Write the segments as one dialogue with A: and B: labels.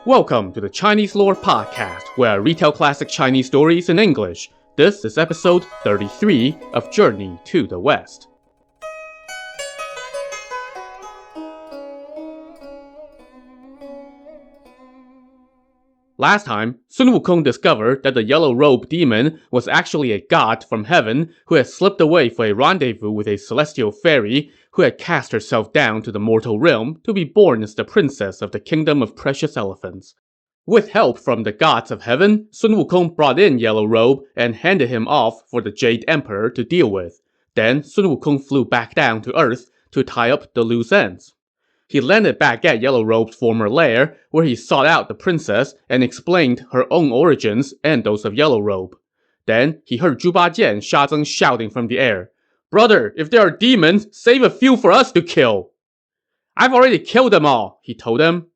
A: Welcome to the Chinese Lore Podcast, where I retell classic Chinese stories in English. This is episode 33 of Journey to the West. Last time, Sun Wukong discovered that the Yellow Robe demon was actually a god from heaven who had slipped away for a rendezvous with a celestial fairy who had cast herself down to the mortal realm to be born as the princess of the Kingdom of Precious Elephants. With help from the gods of heaven, Sun Wukong brought in Yellow Robe and handed him off for the Jade Emperor to deal with. Then Sun Wukong flew back down to Earth to tie up the loose ends. He landed back at Yellow Robe's former lair, where he sought out the princess and explained her own origins and those of Yellow Robe. Then he heard Zhu Bajie and Sha Zeng shouting from the air, "Brother, if there are demons, save a few for us to kill!" "I've already killed them all," he told them.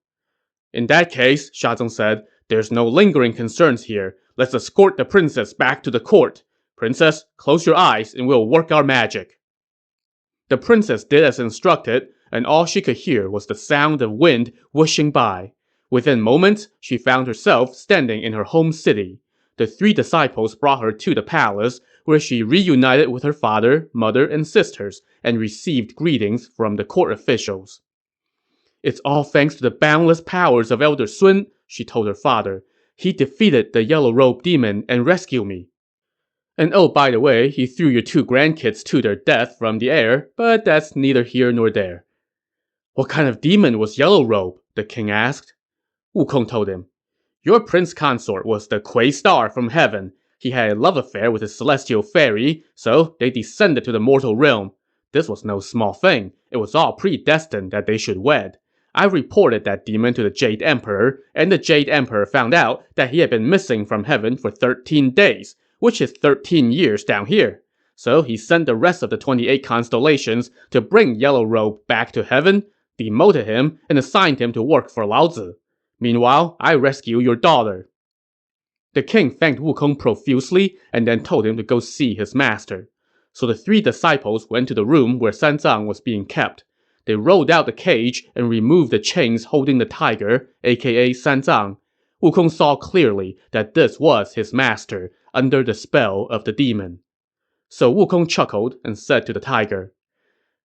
A: "In that case," Sha Zeng said, "there's no lingering concerns here. Let's escort the princess back to the court. Princess, close your eyes and we'll work our magic." The princess did as instructed, and all she could hear was the sound of wind whooshing by. Within moments, she found herself standing in her home city. The three disciples brought her to the palace, where she reunited with her father, mother, and sisters, and received greetings from the court officials. "It's all thanks to the boundless powers of Elder Sun," she told her father. "He defeated the Yellow Robe demon and rescued me. And oh, by the way, he threw your two grandkids to their death from the air, but that's neither here nor there." "What kind of demon was Yellow Robe?" the king asked. Wukong told him, "Your prince consort was the Kui star from heaven. He had a love affair with a celestial fairy, so they descended to the mortal realm. This was no small thing. It was all predestined that they should wed. I reported that demon to the Jade Emperor, and the Jade Emperor found out that he had been missing from heaven for 13 days, which is 13 years down here. So he sent the rest of the 28 constellations to bring Yellow Robe back to heaven, demoted him, and assigned him to work for Laozi. Meanwhile, I rescue your daughter." The king thanked Wukong profusely and then told him to go see his master. So the three disciples went to the room where Sanzang was being kept. They rolled out the cage and removed the chains holding the tiger, aka Sanzang. Wukong saw clearly that this was his master, under the spell of the demon. So Wukong chuckled and said to the tiger,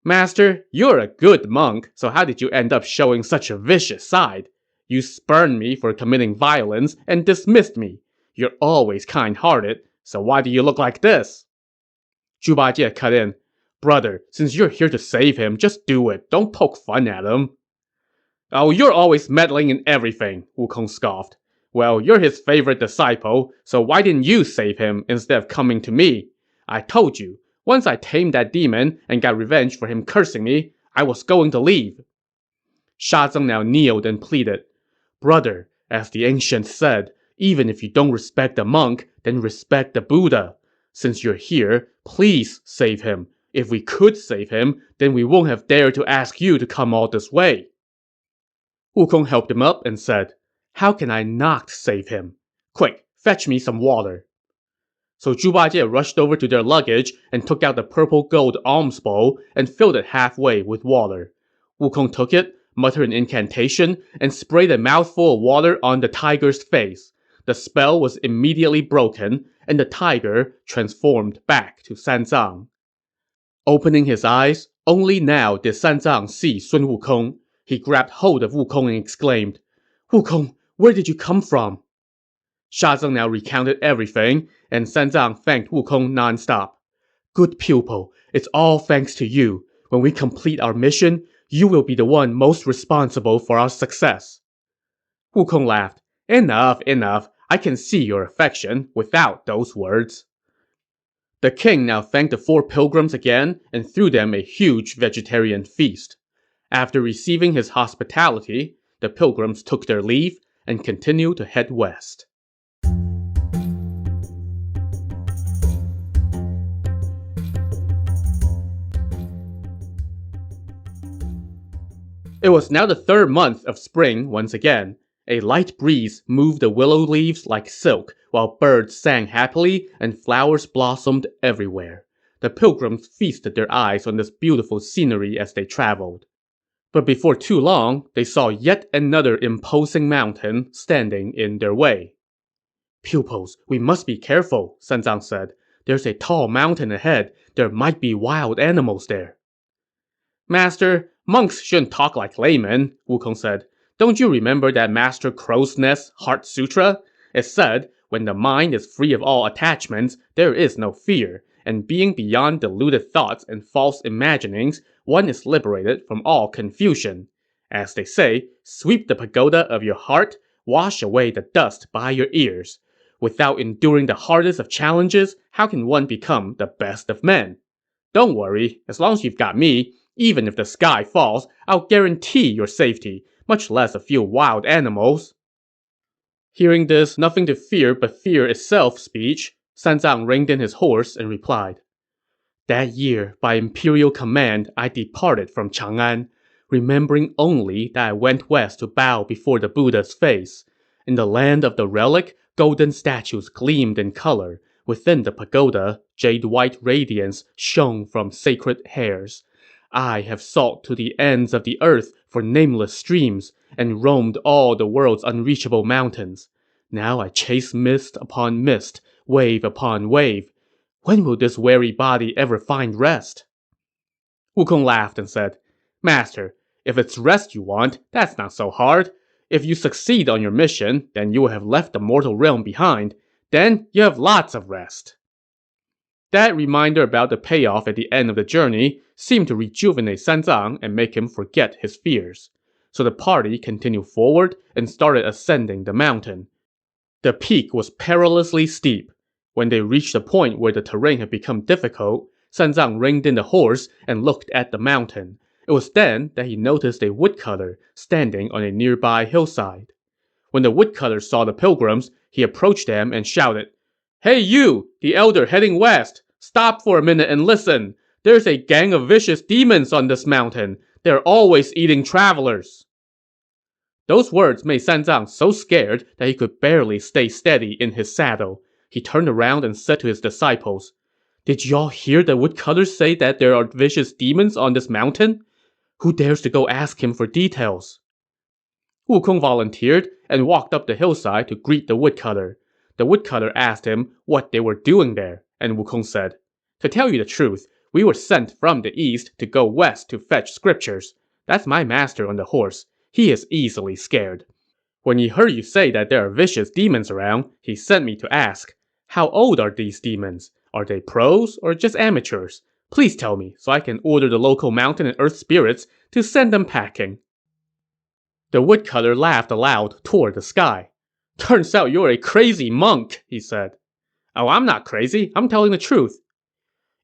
A: "Master, you're a good monk, so how did you end up showing such a vicious side? You spurned me for committing violence and dismissed me. You're always kind-hearted, so why do you look like this?" Zhu Bajie cut in, "Brother, since you're here to save him, just do it. Don't poke fun at him." "Oh, you're always meddling in everything," Wukong scoffed. "Well, you're his favorite disciple, so why didn't you save him instead of coming to me? I told you, once I tamed that demon and got revenge for him cursing me, I was going to leave." Sha Zeng now kneeled and pleaded, "Brother, as the ancients said, even if you don't respect the monk, then respect the Buddha. Since you're here, please save him. If we could save him, then we won't have dared to ask you to come all this way." Wukong helped him up and said, "How can I not save him? Quick, fetch me some water." So Zhu Bajie rushed over to their luggage and took out the purple gold alms bowl and filled it halfway with water. Wukong took it, muttered an incantation, and sprayed a mouthful of water on the tiger's face. The spell was immediately broken, and the tiger transformed back to Sanzang. Opening his eyes, only now did Sanzang see Sun Wukong. He grabbed hold of Wukong and exclaimed, "Wukong, where did you come from?" Sha Zeng now recounted everything, and Sanzang thanked Wukong nonstop. "Good pupil, it's all thanks to you. When we complete our mission, you will be the one most responsible for our success." Wukong laughed. Enough. I can see your affection without those words." The king now thanked the four pilgrims again and threw them a huge vegetarian feast. After receiving his hospitality, the pilgrims took their leave and continued to head west. It was now the third month of spring once again. A light breeze moved the willow leaves like silk, while birds sang happily and flowers blossomed everywhere. The pilgrims feasted their eyes on this beautiful scenery as they traveled. But before too long, they saw yet another imposing mountain standing in their way. Pupils, we must be careful, Sanzang said. There's a tall mountain ahead. There might be wild animals there. Master, monks shouldn't talk like laymen, Wukong said. Don't you remember that Master Crow's Nest Heart Sutra? It said, when the mind is free of all attachments, there is no fear, and being beyond deluded thoughts and false imaginings, one is liberated from all confusion. As they say, sweep the pagoda of your heart, wash away the dust by your ears. Without enduring the hardest of challenges, how can one become the best of men? Don't worry, as long as you've got me, even if the sky falls, I'll guarantee your safety, much less a few wild animals. Hearing this nothing to fear but fear itself speech, Sanzang reined in his horse and replied, That year, by imperial command, I departed from Chang'an, remembering only that I went west to bow before the Buddha's face. In the land of the relic, golden statues gleamed in color. Within the pagoda, jade-white radiance shone from sacred hairs. I have sought to the ends of the earth for nameless streams, and roamed all the world's unreachable mountains. Now I chase mist upon mist, wave upon wave. When will this weary body ever find rest? Wukong laughed and said, Master, if it's rest you want, that's not so hard. If you succeed on your mission, then you will have left the mortal realm behind. Then you have lots of rest. That reminder about the payoff at the end of the journey seemed to rejuvenate Sanzang and make him forget his fears. So the party continued forward and started ascending the mountain. The peak was perilously steep. When they reached the point where the terrain had become difficult, Sanzang reined in the horse and looked at the mountain. It was then that he noticed a woodcutter standing on a nearby hillside. When the woodcutter saw the pilgrims, he approached them and shouted, Hey you, the elder heading west! Stop for a minute and listen! There's a gang of vicious demons on this mountain. They're always eating travelers. Those words made Sanzang so scared that he could barely stay steady in his saddle. He turned around and said to his disciples, Did y'all hear the woodcutter say that there are vicious demons on this mountain? Who dares to go ask him for details? Wukong volunteered and walked up the hillside to greet the woodcutter. The woodcutter asked him what they were doing there, and Wukong said, To tell you the truth, we were sent from the east to go west to fetch scriptures. That's my master on the horse. He is easily scared. When he heard you say that there are vicious demons around, he sent me to ask, How old are these demons? Are they pros or just amateurs? Please tell me so I can order the local mountain and earth spirits to send them packing. The woodcutter laughed aloud toward the sky. Turns out you're a crazy monk, he said. Oh, I'm not crazy. I'm telling the truth.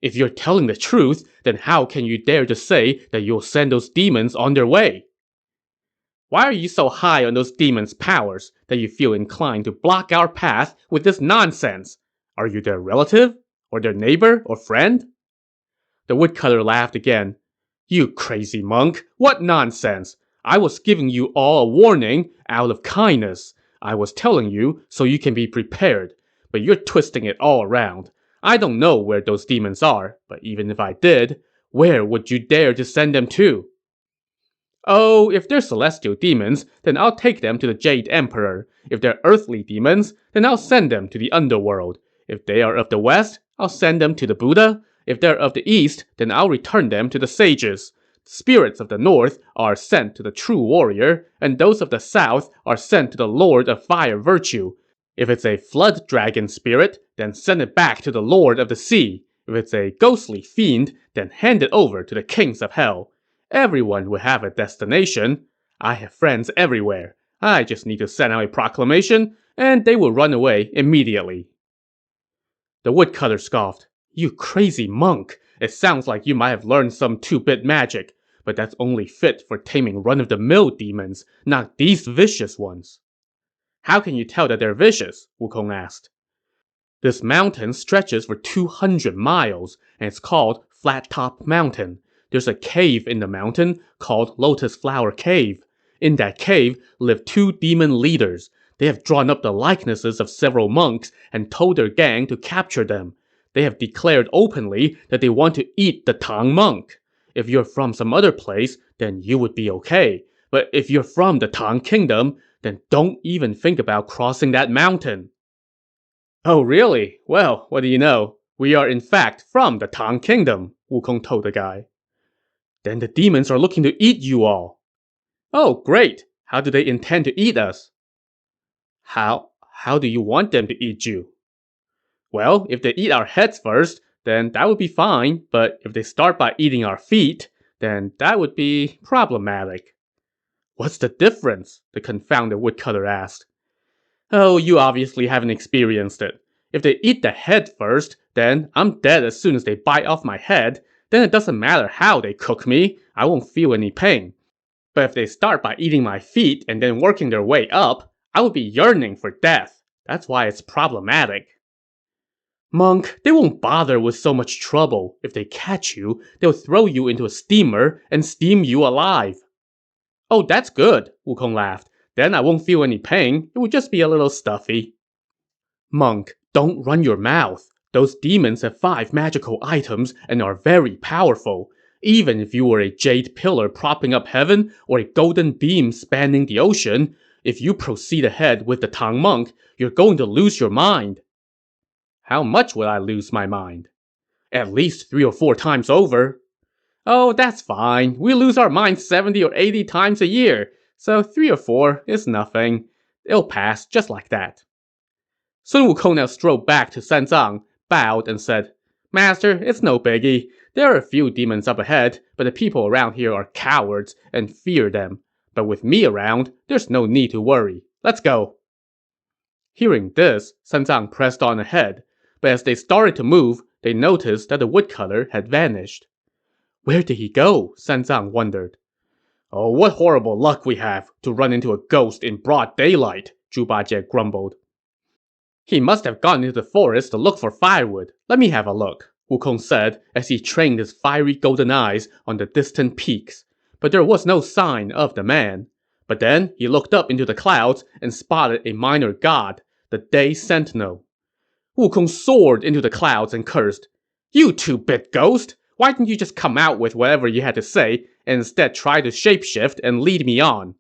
A: If you're telling the truth, then how can you dare to say that you'll send those demons on their way? Why are you so high on those demons' powers that you feel inclined to block our path with this nonsense? Are you their relative? Or their neighbor or friend? The woodcutter laughed again. You crazy monk, what nonsense! I was giving you all a warning out of kindness. I was telling you so you can be prepared, but you're twisting it all around. I don't know where those demons are, but even if I did, where would you dare to send them to? Oh, if they're celestial demons, then I'll take them to the Jade Emperor. If they're earthly demons, then I'll send them to the underworld. If they are of the west, I'll send them to the Buddha. If they're of the east, then I'll return them to the sages. The spirits of the north are sent to the true warrior, and those of the south are sent to the Lord of Fire Virtue. If it's a flood dragon spirit, then send it back to the Lord of the Sea. If it's a ghostly fiend, then hand it over to the kings of hell. Everyone will have a destination. I have friends everywhere. I just need to send out a proclamation, and they will run away immediately. The woodcutter scoffed. You crazy monk! It sounds like you might have learned some two-bit magic, but that's only fit for taming run-of-the-mill demons, not these vicious ones. How can you tell that they're vicious? Wukong asked. This mountain stretches for 200 miles, and it's called Flat Top Mountain. There's a cave in the mountain called Lotus Flower Cave. In that cave live two demon leaders. They have drawn up the likenesses of several monks and told their gang to capture them. They have declared openly that they want to eat the Tang monk. If you're from some other place, then you would be okay. But if you're from the Tang Kingdom, then don't even think about crossing that mountain. Oh, really? Well, what do you know? We are in fact from the Tang Kingdom, Wukong told the guy. Then the demons are looking to eat you all. Oh, great. How do they intend to eat us? How do you want them to eat you? Well, if they eat our heads first, then that would be fine, but if they start by eating our feet, then that would be problematic. What's the difference? The confounded woodcutter asked. Oh, you obviously haven't experienced it. If they eat the head first, then I'm dead as soon as they bite off my head. Then it doesn't matter how they cook me, I won't feel any pain. But if they start by eating my feet and then working their way up, I would be yearning for death. That's why it's problematic. Monk, they won't bother with so much trouble. If they catch you, they'll throw you into a steamer and steam you alive. Oh, that's good, Wukong laughed. Then I won't feel any pain, it would just be a little stuffy. Monk, don't run your mouth. Those demons have 5 magical items and are very powerful. Even if you were a jade pillar propping up heaven or a golden beam spanning the ocean, if you proceed ahead with the Tang monk, you're going to lose your mind. How much will I lose my mind? At least 3 or 4 times over. Oh, that's fine. We lose our minds 70 or 80 times a year, so 3 or 4 is nothing. It'll pass just like that. Sun Wukong now strode back to Sanzang, bowed, and said, Master, it's no biggie. There are a few demons up ahead, but the people around here are cowards and fear them. But with me around, there's no need to worry. Let's go. Hearing this, Sanzang pressed on ahead, but as they started to move, they noticed that the woodcutter had vanished. Where did he go? Sanzang wondered. Oh, what horrible luck we have to run into a ghost in broad daylight, Zhu Bajie grumbled. He must have gone into the forest to look for firewood. Let me have a look, Wukong said as he trained his fiery golden eyes on the distant peaks. But there was no sign of the man. But then he looked up into the clouds and spotted a minor god, the Day Sentinel. Wukong soared into the clouds and cursed. You two-bit ghost! Why didn't you just come out with whatever you had to say and instead try to shapeshift and lead me on?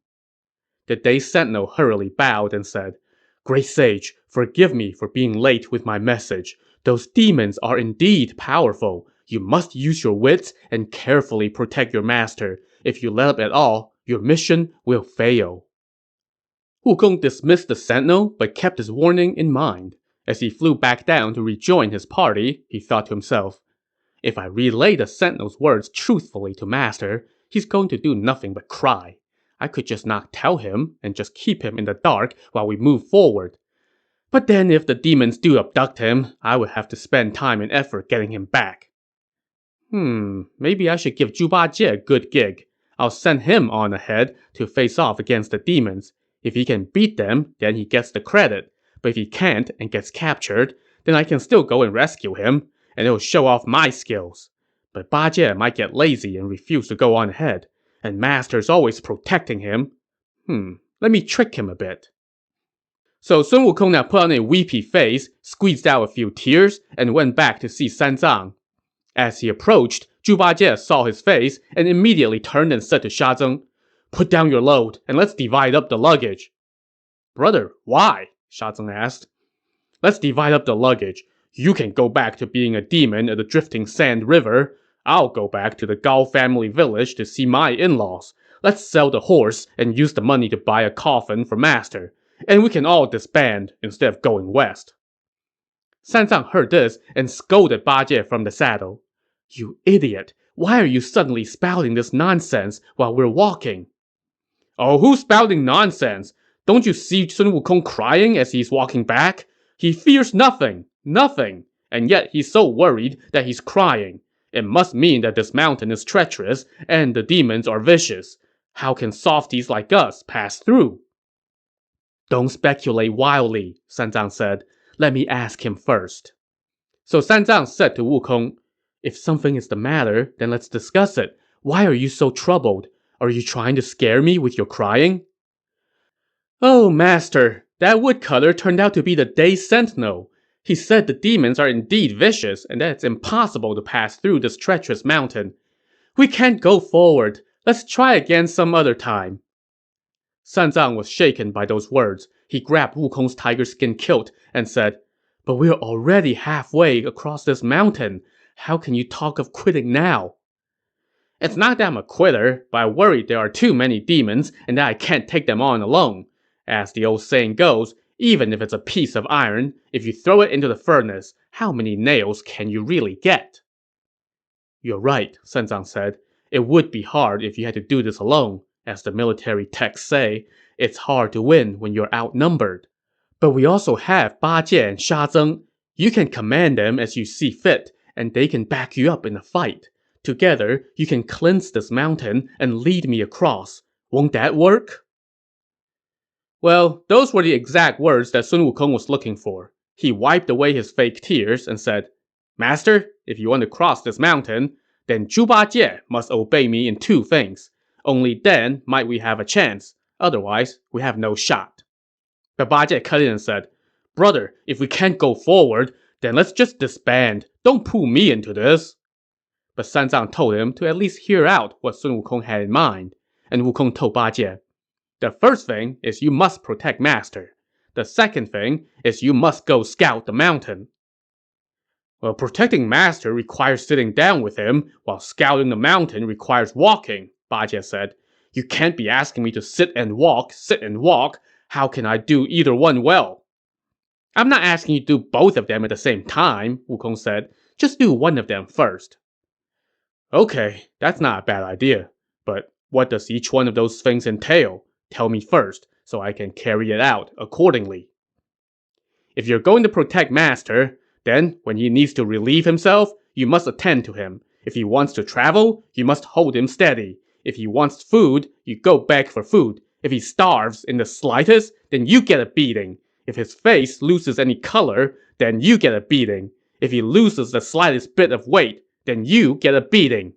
A: The Day Sentinel hurriedly bowed and said, Great Sage, forgive me for being late with my message. Those demons are indeed powerful. You must use your wits and carefully protect your master. If you let up at all, your mission will fail. Wukong dismissed the sentinel, but kept his warning in mind. As he flew back down to rejoin his party, he thought to himself, if I relay the sentinel's words truthfully to master, he's going to do nothing but cry. I could just not tell him and just keep him in the dark while we move forward. But then if the demons do abduct him, I would have to spend time and effort getting him back. Maybe I should give Zhu Bajie a good gig. I'll send him on ahead to face off against the demons. If he can beat them, then he gets the credit. But if he can't and gets captured, then I can still go and rescue him, and it'll show off my skills. But Bajie might get lazy and refuse to go on ahead, and Master's always protecting him. Let me trick him a bit. So Sun Wukong now put on a weepy face, squeezed out a few tears, and went back to see Sanzang. As he approached, Zhu Bajie saw his face and immediately turned and said to Sha Zeng, Put down your load, and let's divide up the luggage. Brother, why? Sha Zeng asked. Let's divide up the luggage. You can go back to being a demon at the Drifting Sand River. I'll go back to the Gao family village to see my in-laws. Let's sell the horse and use the money to buy a coffin for Master. And we can all disband instead of going west. Sanzang heard this and scolded Bajie from the saddle. You idiot! Why are you suddenly spouting this nonsense while we're walking? Oh, who's spouting nonsense? Don't you see Sun Wukong crying as he's walking back? He fears nothing, nothing, and yet he's so worried that he's crying. It must mean that this mountain is treacherous and the demons are vicious. How can softies like us pass through? Don't speculate wildly, Sanzang said. Let me ask him first. So Sanzang said to Wukong, If something is the matter, then let's discuss it. Why are you so troubled? Are you trying to scare me with your crying? Oh, Master, that woodcutter turned out to be the Day Sentinel. He said the demons are indeed vicious and that it's impossible to pass through this treacherous mountain. We can't go forward. Let's try again some other time. Sanzang was shaken by those words. He grabbed Wukong's tiger skin kilt and said, "But we're already halfway across this mountain. How can you talk of quitting now?" "It's not that I'm a quitter, but I worry there are too many demons and that I can't take them on alone. As the old saying goes, even if it's a piece of iron, if you throw it into the furnace, how many nails can you really get?" "You're right," Senzang said. "It would be hard if you had to do this alone. As the military texts say, it's hard to win when you're outnumbered. But we also have Ba Jie and Sha Zeng. You can command them as you see fit, and they can back you up in the fight. Together, you can cleanse this mountain and lead me across. Won't that work?" Well, those were the exact words that Sun Wukong was looking for. He wiped away his fake tears and said, "Master, if you want to cross this mountain, then Zhu Bajie must obey me in two things. Only then might we have a chance. Otherwise, we have no shot." But Bajie cut in and said, "Brother, if we can't go forward, then let's just disband. Don't pull me into this." But Sanzang told him to at least hear out what Sun Wukong had in mind. And Wukong told Bajie, "The first thing is you must protect Master. The second thing is you must go scout the mountain." "Well, protecting Master requires sitting down with him, while scouting the mountain requires walking," Bajie said. "You can't be asking me to sit and walk, sit and walk. How can I do either one well?" "I'm not asking you to do both of them at the same time," Wukong said. "Just do one of them first." "Okay, that's not a bad idea. But what does each one of those things entail? Tell me first, so I can carry it out accordingly." "If you're going to protect Master, then when he needs to relieve himself, you must attend to him. If he wants to travel, you must hold him steady. If he wants food, you go beg for food. If he starves in the slightest, then you get a beating. If his face loses any color, then you get a beating. If he loses the slightest bit of weight, then you get a beating."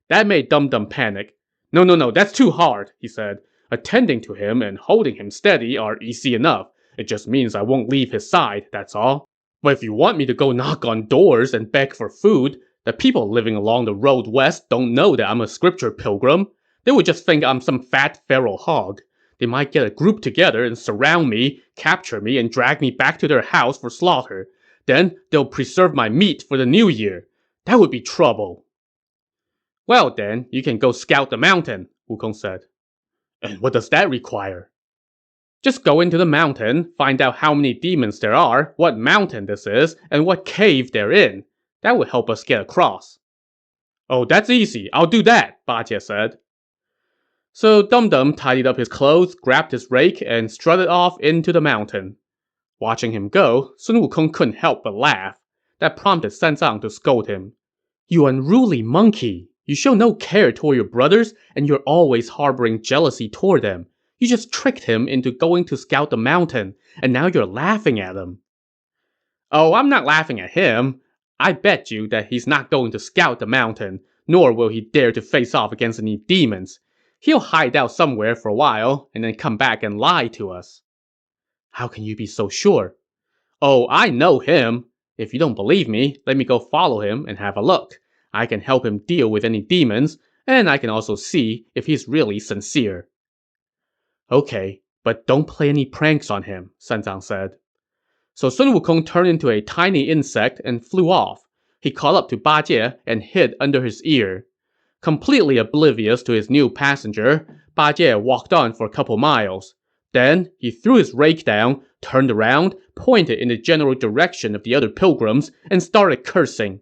A: That made Dum Dum panic. No, that's too hard," he said. "Attending to him and holding him steady are easy enough. It just means I won't leave his side, that's all. But if you want me to go knock on doors and beg for food, the people living along the road west don't know that I'm a scripture pilgrim. They would just think I'm some fat feral hog. They might get a group together and surround me, capture me, and drag me back to their house for slaughter. Then they'll preserve my meat for the new year. That would be trouble." "Well then, you can go scout the mountain," Wukong said. "And what does that require?" "Just go into the mountain, find out how many demons there are, what mountain this is, and what cave they're in. That would help us get across." "Oh, that's easy. I'll do that," Bajie said. So Dum Dum tidied up his clothes, grabbed his rake, and strutted off into the mountain. Watching him go, Sun Wukong couldn't help but laugh. That prompted Sanzang to scold him. "You unruly monkey! You show no care toward your brothers, and you're always harboring jealousy toward them. You just tricked him into going to scout the mountain, and now you're laughing at him." "Oh, I'm not laughing at him. I bet you that he's not going to scout the mountain, nor will he dare to face off against any demons. He'll hide out somewhere for a while, and then come back and lie to us." "How can you be so sure?" "Oh, I know him. If you don't believe me, let me go follow him and have a look. I can help him deal with any demons, and I can also see if he's really sincere." "Okay, but don't play any pranks on him," Sanzang said. So Sun Wukong turned into a tiny insect and flew off. He caught up to Bajie and hid under his ear. Completely oblivious to his new passenger, Bajie walked on for a couple miles. Then, he threw his rake down, turned around, pointed in the general direction of the other pilgrims, and started cursing.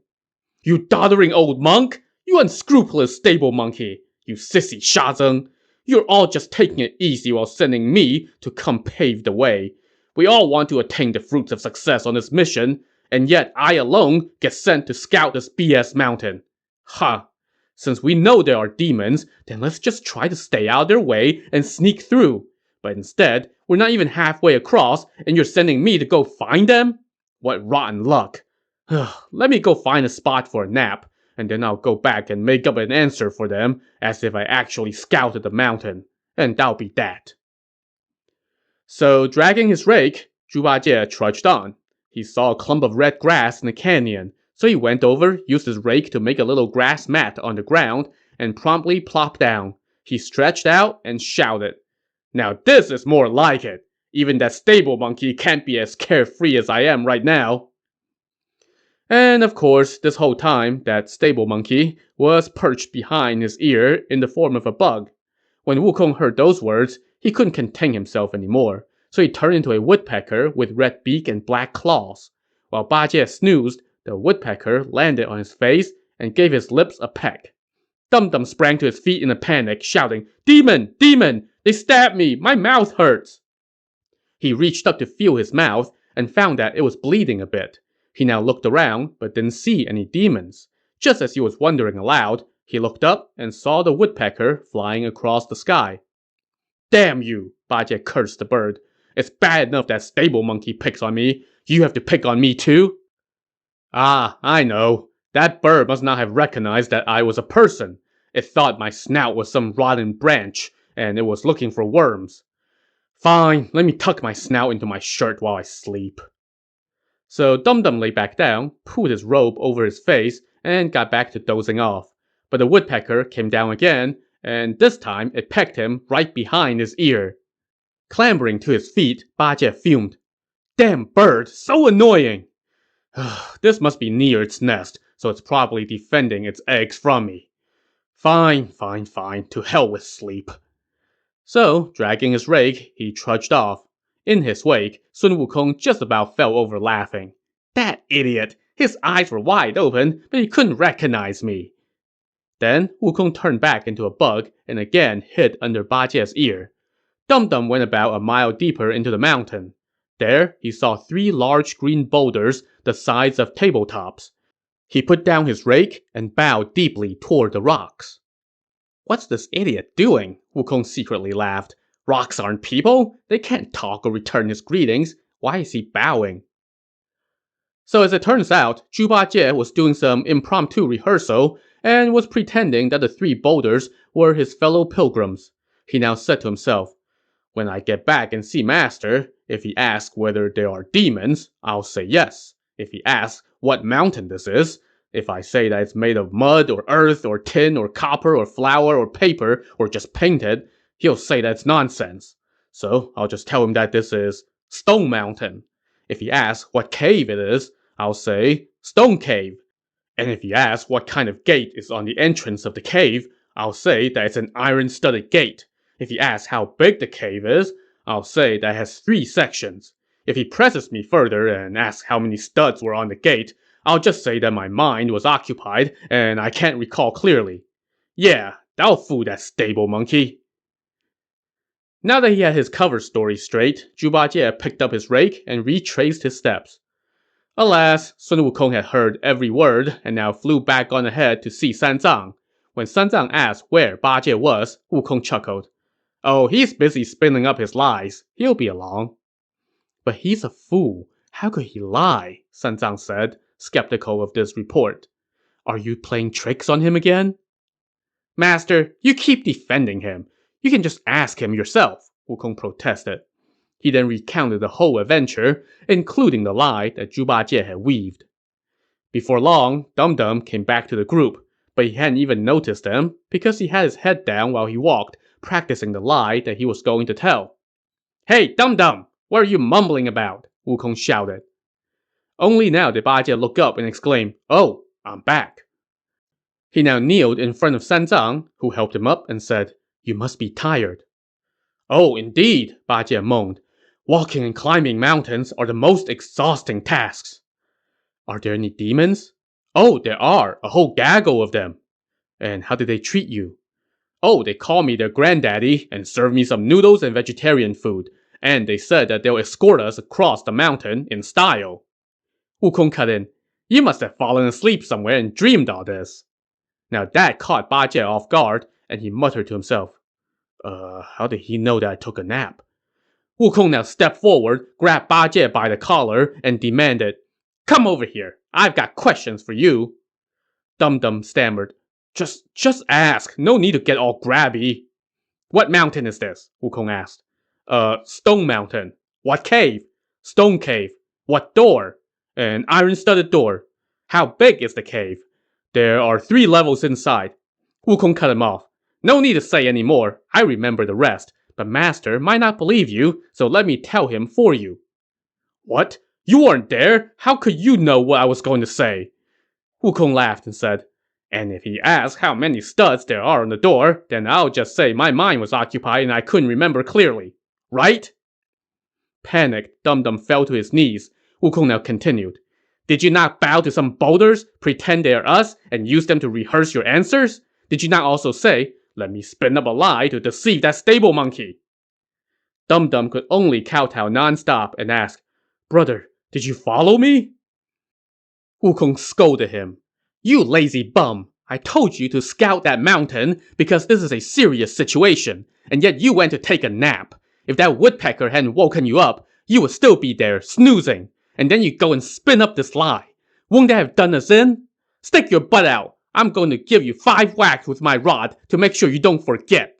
A: "You doddering old monk! You unscrupulous stable monkey! You sissy Shazeng! You're all just taking it easy while sending me to come pave the way. We all want to attain the fruits of success on this mission, and yet I alone get sent to scout this BS mountain. Ha! Since we know there are demons, then let's just try to stay out of their way and sneak through. But instead, we're not even halfway across, and you're sending me to go find them? What rotten luck. Let me go find a spot for a nap, and then I'll go back and make up an answer for them as if I actually scouted the mountain. And that'll be that." So, dragging his rake, Zhu Bajie trudged on. He saw a clump of red grass in the canyon, so he went over, used his rake to make a little grass mat on the ground, and promptly plopped down. He stretched out and shouted, "Now this is more like it. Even that stable monkey can't be as carefree as I am right now." And of course, this whole time, that stable monkey was perched behind his ear in the form of a bug. When Wukong heard those words, he couldn't contain himself anymore, so he turned into a woodpecker with red beak and black claws. While Ba Jie snoozed, the woodpecker landed on his face and gave his lips a peck. Dum Dum sprang to his feet in a panic, shouting, "Demon! Demon! They stabbed me! My mouth hurts!" He reached up to feel his mouth and found that it was bleeding a bit. He now looked around, but didn't see any demons. Just as he was wondering aloud, he looked up and saw the woodpecker flying across the sky. "Damn you!" Ba Jie cursed the bird. "It's bad enough that stable monkey picks on me. You have to pick on me too?" "Ah, I know. That bird must not have recognized that I was a person. It thought my snout was some rotten branch, and it was looking for worms. Fine, let me tuck my snout into my shirt while I sleep." So Dum Dum lay back down, pulled his robe over his face, and got back to dozing off. But the woodpecker came down again, and this time it pecked him right behind his ear. Clambering to his feet, Ba Jie fumed. "Damn bird, so annoying! This must be near its nest, so it's probably defending its eggs from me. Fine, fine, fine, to hell with sleep." So, dragging his rake, he trudged off. In his wake, Sun Wukong just about fell over laughing. "That idiot! His eyes were wide open, but he couldn't recognize me." Then, Wukong turned back into a bug and again hid under Ba Jie's ear. Dum Dum went about a mile deeper into the mountain. There, he saw 3 large green boulders the size of tabletops. He put down his rake and bowed deeply toward the rocks. "What's this idiot doing?" Wukong secretly laughed. "Rocks aren't people. They can't talk or return his greetings. Why is he bowing?" So as it turns out, Zhu Bajie was doing some impromptu rehearsal and was pretending that the 3 boulders were his fellow pilgrims. He now said to himself, "When I get back and see Master, if he asks whether there are demons, I'll say yes. If he asks what mountain this is, if I say that it's made of mud or earth or tin or copper or flour or paper or just painted, he'll say that's nonsense. So I'll just tell him that this is Stone Mountain. If he asks what cave it is, I'll say Stone Cave. And if he asks what kind of gate is on the entrance of the cave, I'll say that it's an iron-studded gate. If he asks how big the cave is, I'll say that it has 3 sections. If he presses me further and asks how many studs were on the gate, I'll just say that my mind was occupied and I can't recall clearly. Yeah, that'll fool that stable monkey." Now that he had his cover story straight, Zhu Bajie picked up his rake and retraced his steps. Alas, Sun Wukong had heard every word and now flew back on ahead to see Sanzang. When Sanzang asked where Bajie was, Wukong chuckled. "Oh, he's busy spinning up his lies. He'll be along." "But he's a fool. How could he lie?" Sanzang said, skeptical of this report. "Are you playing tricks on him again?" "Master, you keep defending him. You can just ask him yourself," Wukong protested. He then recounted the whole adventure, including the lie that Zhu Bajie had weaved. Before long, Dum Dum came back to the group, but he hadn't even noticed them because he had his head down while he walked, practicing the lie that he was going to tell. "Hey, Dum Dum! What are you mumbling about?" Wukong shouted. Only now did Bajie look up and exclaim, "Oh, I'm back." He now kneeled in front of Sanzang, who helped him up and said, "You must be tired." "Oh, indeed," Bajie moaned. "Walking and climbing mountains are the most exhausting tasks." "Are there any demons?" "Oh, there are, a whole gaggle of them." "And how did they treat you?" "Oh, they call me their granddaddy and serve me some noodles and vegetarian food. And they said that they'll escort us across the mountain in style." Wukong cut in. "You must have fallen asleep somewhere and dreamed all this." Now that caught Bajie off guard, and he muttered to himself, how did he know that I took a nap?" Wukong now stepped forward, grabbed Bajie by the collar, and demanded, "Come over here. I've got questions for you." Dum Dum stammered, Just ask. No need to get all grabby." "What mountain is this?" Wukong asked. Stone Mountain." "What cave?" "Stone Cave." "What door?" "An iron-studded door." "How big is the cave?" "There are 3 levels inside." Wukong cut him off. No need to say any more. I remember the rest. But Master might not believe you, so let me tell him for you. What? You weren't there? How could you know what I was going to say? Wukong laughed and said, and if he asks how many studs there are on the door, then I'll just say my mind was occupied and I couldn't remember clearly. Right? Panicked, Dum-Dum fell to his knees. Wukong now continued. Did you not bow to some boulders, pretend they are us, and use them to rehearse your answers? Did you not also say, let me spin up a lie to deceive that stable monkey? Dum-Dum could only kowtow non-stop and ask, Brother, did you follow me? Wukong scolded him. You lazy bum! I told you to scout that mountain because this is a serious situation, and yet you went to take a nap. If that woodpecker hadn't woken you up, you would still be there, snoozing. And then you go and spin up this lie. Won't that have done us in? Stick your butt out. I'm going to give you 5 whacks with my rod to make sure you don't forget.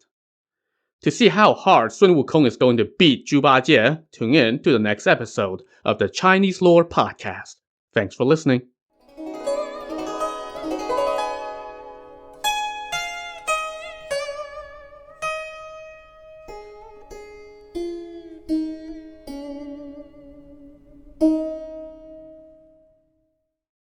A: To see how hard Sun Wukong is going to beat Zhu Bajie, tune in to the next episode of the Chinese Lore Podcast. Thanks for listening.